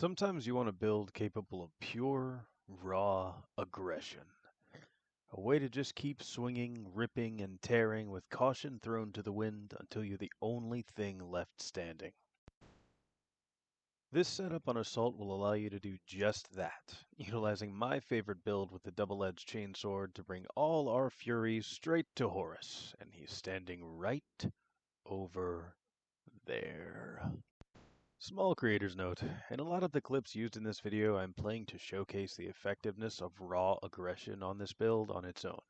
Sometimes you want to build capable of pure, raw aggression. A way to just keep swinging, ripping, and tearing with caution thrown to the wind until you're the only thing left standing. This setup on Assault will allow you to do just that, utilizing my favorite build with the double-edged Chainsword to bring all our fury straight to Horus, and he's standing right over there. Small creator's note. In a lot of the clips used in this video, I'm playing to showcase the effectiveness of raw aggression on this build on its own,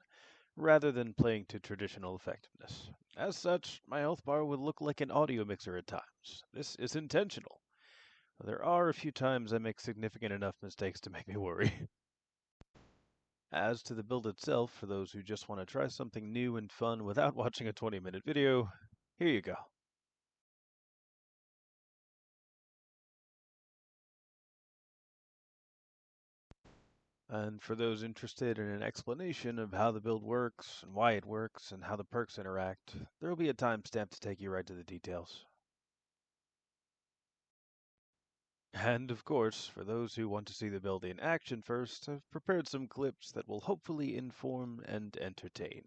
rather than playing to traditional effectiveness. As such, my health bar would look like an audio mixer at times. This is intentional. There are a few times I make significant enough mistakes to make me worry. As to the build itself, for those who just want to try something new and fun without watching a 20-minute video, here you go. And for those interested in an explanation of how the build works, and why it works, and how the perks interact, there will be a timestamp to take you right to the details. And of course, for those who want to see the build in action first, I've prepared some clips that will hopefully inform and entertain.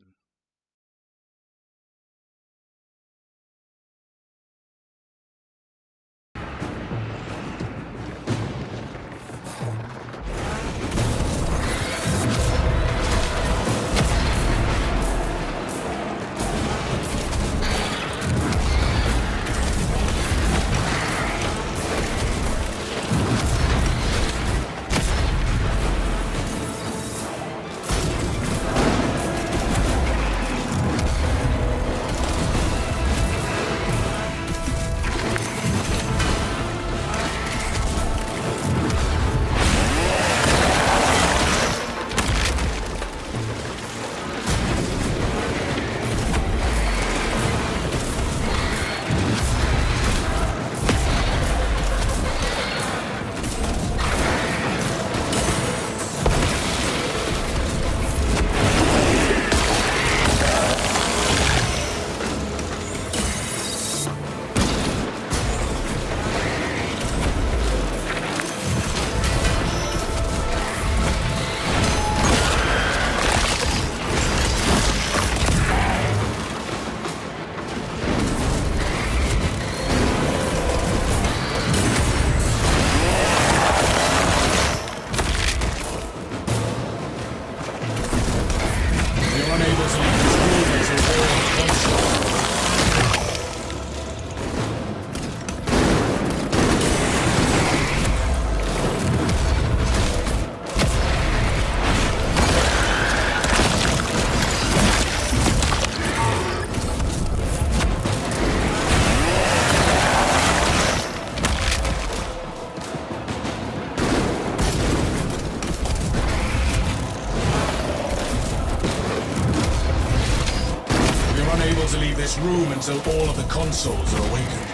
To leave this room until all of the consoles are awakened.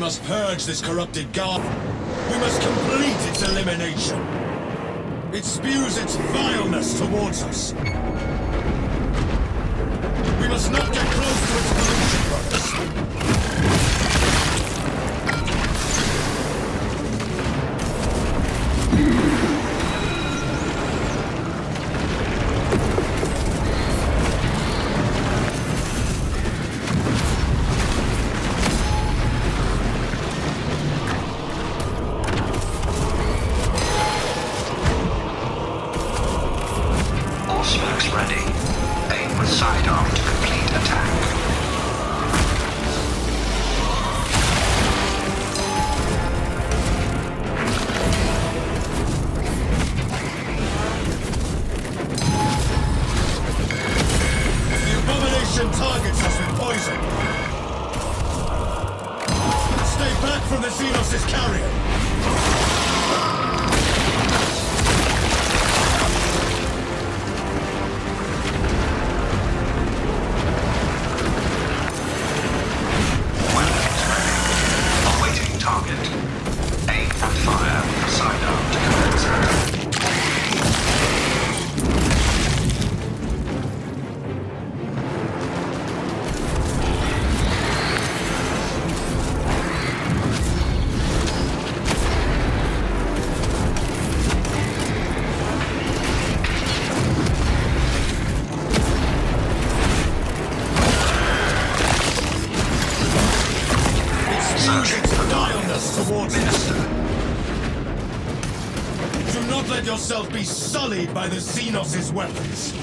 must purge this corrupted guard. We must complete its elimination. It spews its vileness towards us. We must not get close to its pollution products. Targets us with poison. Stay back from the Xenos' carrier. Weapons ready. Awaiting target. Aim and fire. Side arm to commence. Towards us. Do not let yourself be sullied by the Xenos' weapons.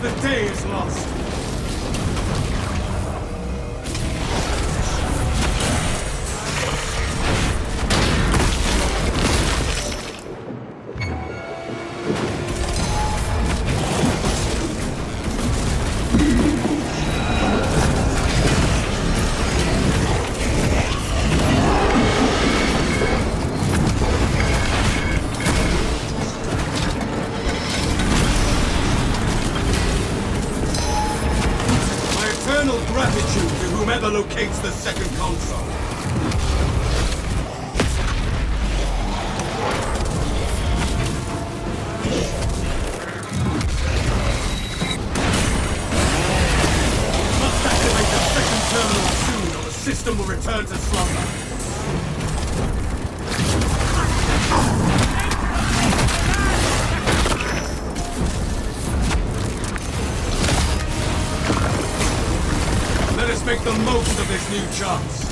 The day is lost. Gratitude to whomever locates the second console. Must activate the second terminal soon, or the system will return to slumber. Let us make the most of this new chance.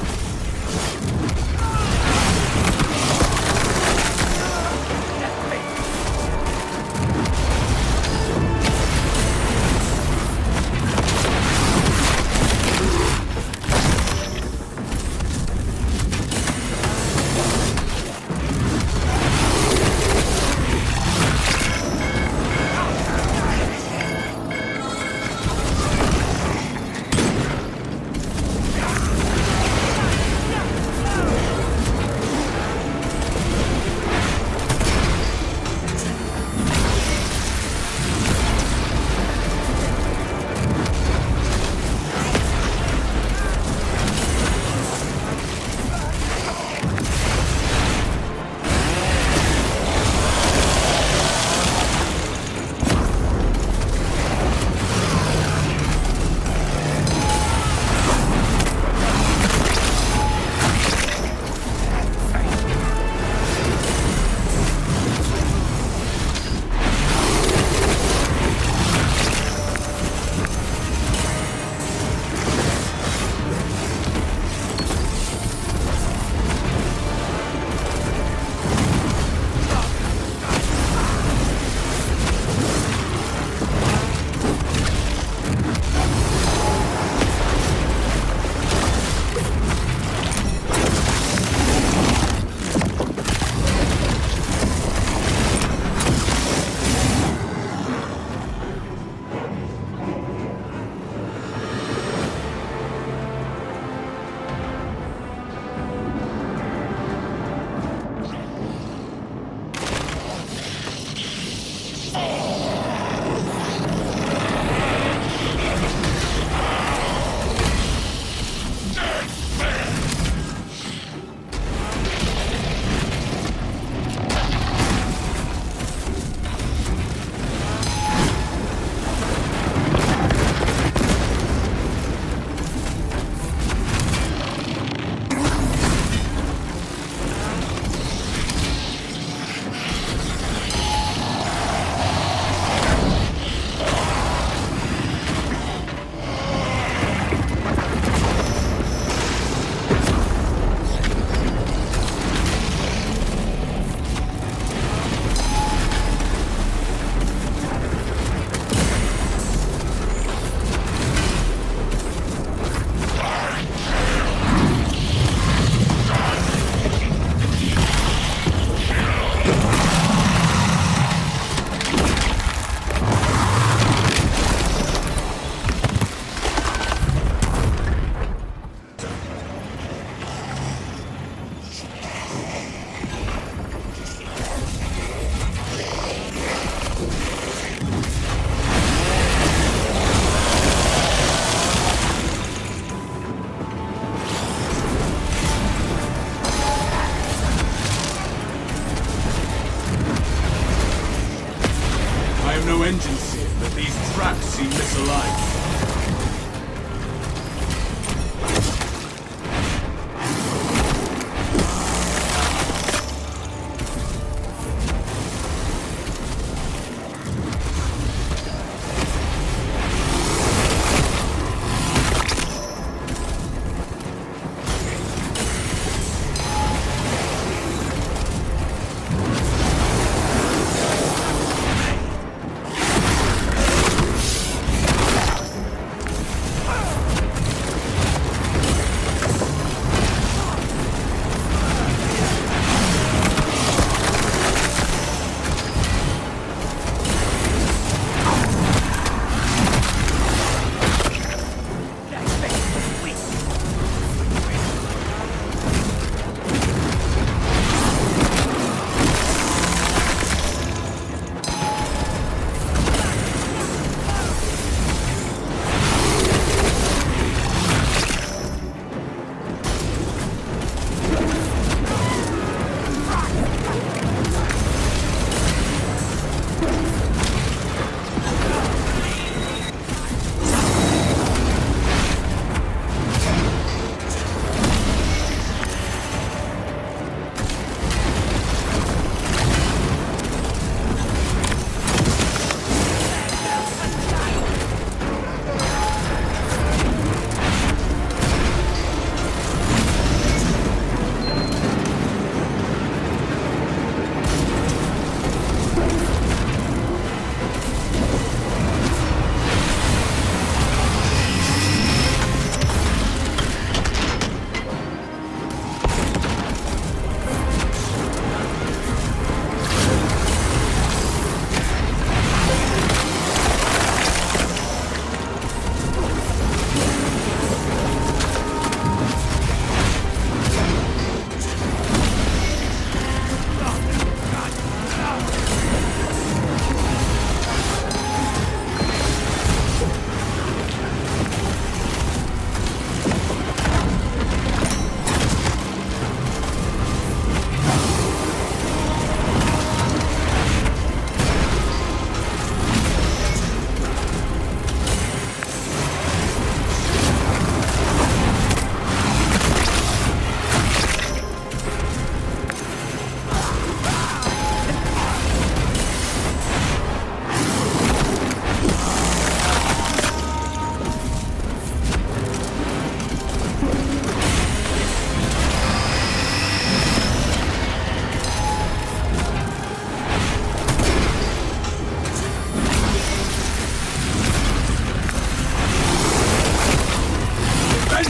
life.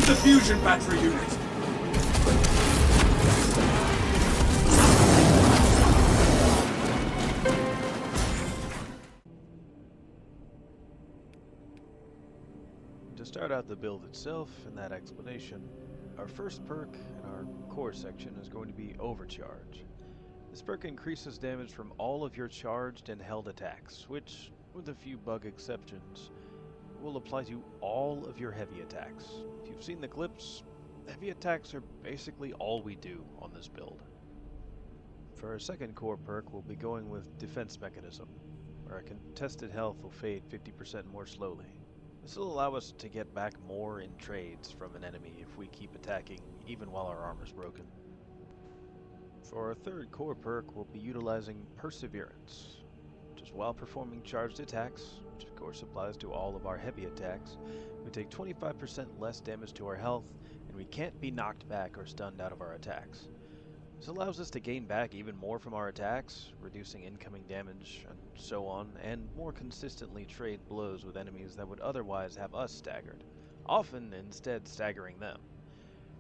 The fusion battery unit! To start out the build itself and that explanation, our first perk in our core section is going to be Overcharge. This perk increases damage from all of your charged and held attacks, which, with a few bug exceptions, will apply to all of your heavy attacks. If you've seen the clips, heavy attacks are basically all we do on this build. For our second core perk, we'll be going with Defense Mechanism, where our contested health will fade 50% more slowly. This will allow us to get back more in trades from an enemy if we keep attacking even while our armor's broken. For our third core perk, we'll be utilizing Perseverance, which is while performing charged attacks, which of course applies to all of our heavy attacks, we take 25% less damage to our health, and we can't be knocked back or stunned out of our attacks. This allows us to gain back even more from our attacks, reducing incoming damage and so on, and more consistently trade blows with enemies that would otherwise have us staggered, often instead staggering them.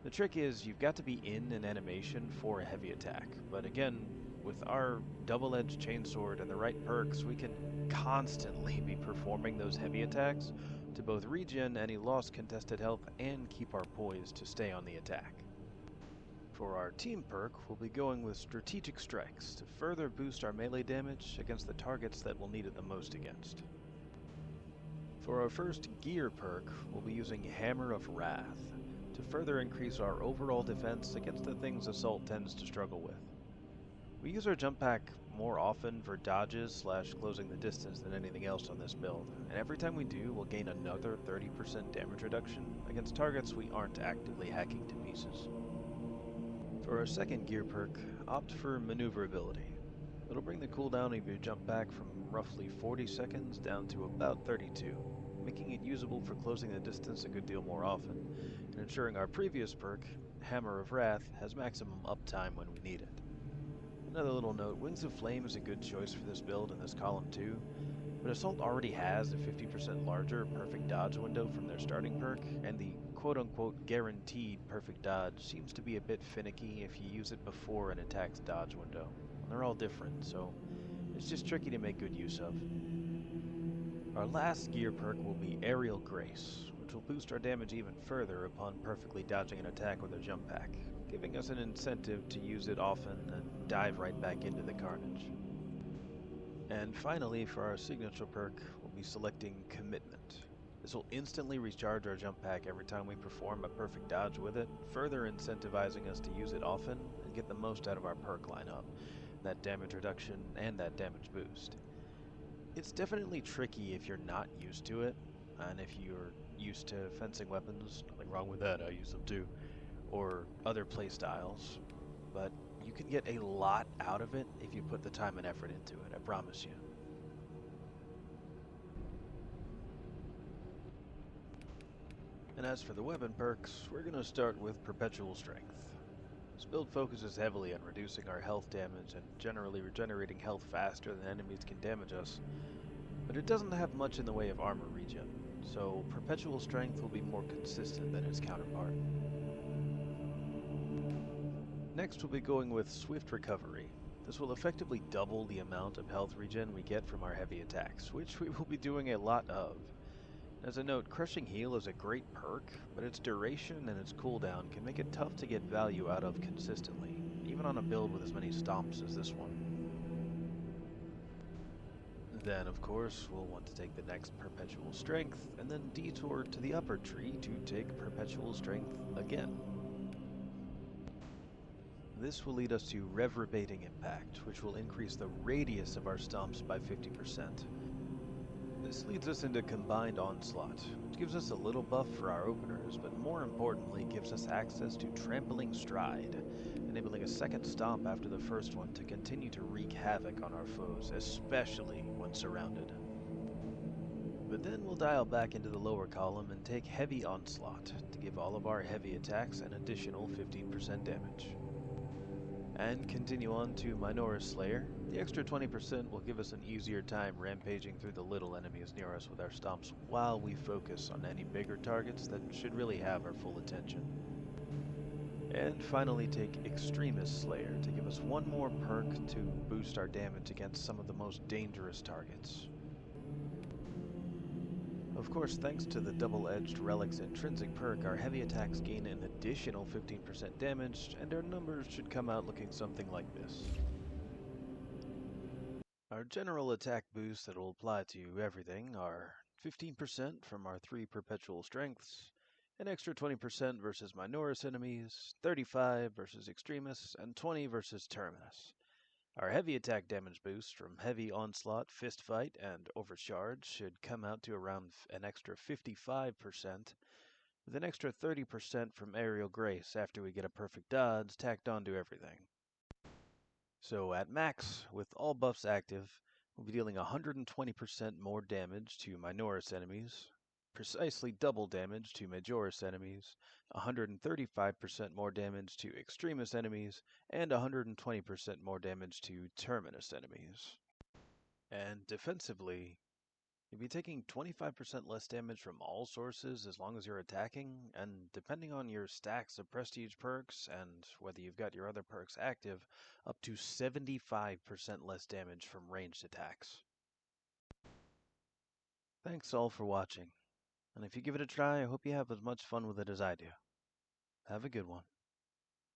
The trick is you've got to be in an animation for a heavy attack, but again, with our double-edged chainsword and the right perks, we can constantly be performing those heavy attacks to both regen any lost contested health and keep our poise to stay on the attack. For our team perk, we'll be going with Strategic Strikes to further boost our melee damage against the targets that we'll need it the most against. For our first gear perk, we'll be using Hammer of Wrath to further increase our overall defense against the things Assault tends to struggle with. We use our jump pack more often for dodges / closing the distance than anything else on this build, and every time we do, we'll gain another 30% damage reduction against targets we aren't actively hacking to pieces. For our second gear perk, opt for maneuverability. It'll bring the cooldown of your jump pack from roughly 40 seconds down to about 32, making it usable for closing the distance a good deal more often, and ensuring our previous perk, Hammer of Wrath, has maximum uptime when we need it. Another little note, Wings of Flame is a good choice for this build in this column too, but Assault already has a 50% larger perfect dodge window from their starting perk, and the quote-unquote guaranteed perfect dodge seems to be a bit finicky if you use it before an attack's dodge window. They're all different, so it's just tricky to make good use of. Our last gear perk will be Aerial Grace, which will boost our damage even further upon perfectly dodging an attack with our jump pack, giving us an incentive to use it often and dive right back into the carnage. And finally, for our signature perk, we'll be selecting Commitment. This will instantly recharge our jump pack every time we perform a perfect dodge with it, further incentivizing us to use it often and get the most out of our perk lineup, that damage reduction and that damage boost. It's definitely tricky if you're not used to it, and if you're used to fencing weapons, nothing wrong with that, I use them too, or other playstyles, but you can get a lot out of it if you put the time and effort into it, I promise you. And as for the weapon perks, we're going to start with Perpetual Strength. This build focuses heavily on reducing our health damage and generally regenerating health faster than enemies can damage us, but it doesn't have much in the way of armor regen, so Perpetual Strength will be more consistent than its counterpart. Next we'll be going with Swift Recovery. This will effectively double the amount of health regen we get from our heavy attacks, which we will be doing a lot of. As a note, Crushing Heal is a great perk, but its duration and its cooldown can make it tough to get value out of consistently, even on a build with as many stomps as this one. Then, of course, we'll want to take the next Perpetual Strength, and then detour to the upper tree to take Perpetual Strength again. This will lead us to Reverberating Impact, which will increase the radius of our stomps by 50%. This leads us into Combined Onslaught, which gives us a little buff for our openers, but more importantly gives us access to Trampling Stride, enabling a second stomp after the first one to continue to wreak havoc on our foes, especially when surrounded. But then we'll dial back into the lower column and take Heavy Onslaught to give all of our heavy attacks an additional 15% damage. And continue on to Minoris Slayer. The extra 20% will give us an easier time rampaging through the little enemies near us with our stomps while we focus on any bigger targets that should really have our full attention. And finally take Extremist Slayer to give us one more perk to boost our damage against some of the most dangerous targets. Of course, thanks to the double-edged Relic's intrinsic perk, our heavy attacks gain an additional 15% damage, and our numbers should come out looking something like this. Our general attack boosts that will apply to everything are 15% from our 3 Perpetual Strengths, an extra 20% versus Minoris enemies, 35 versus Extremists, and 20 versus Terminus. Our heavy attack damage boost from Heavy Onslaught, Fist Fight, and Overcharge should come out to around an extra 55%, with an extra 30% from Aerial Grace after we get a perfect dodge tacked onto everything. So at max, with all buffs active, we'll be dealing 120% more damage to Minoris enemies, precisely double damage to Majoris enemies, 135% more damage to Extremis enemies, and 120% more damage to Terminus enemies. And defensively, you'll be taking 25% less damage from all sources as long as you're attacking, and depending on your stacks of prestige perks and whether you've got your other perks active, up to 75% less damage from ranged attacks. Thanks all for watching. And if you give it a try, I hope you have as much fun with it as I do. Have a good one.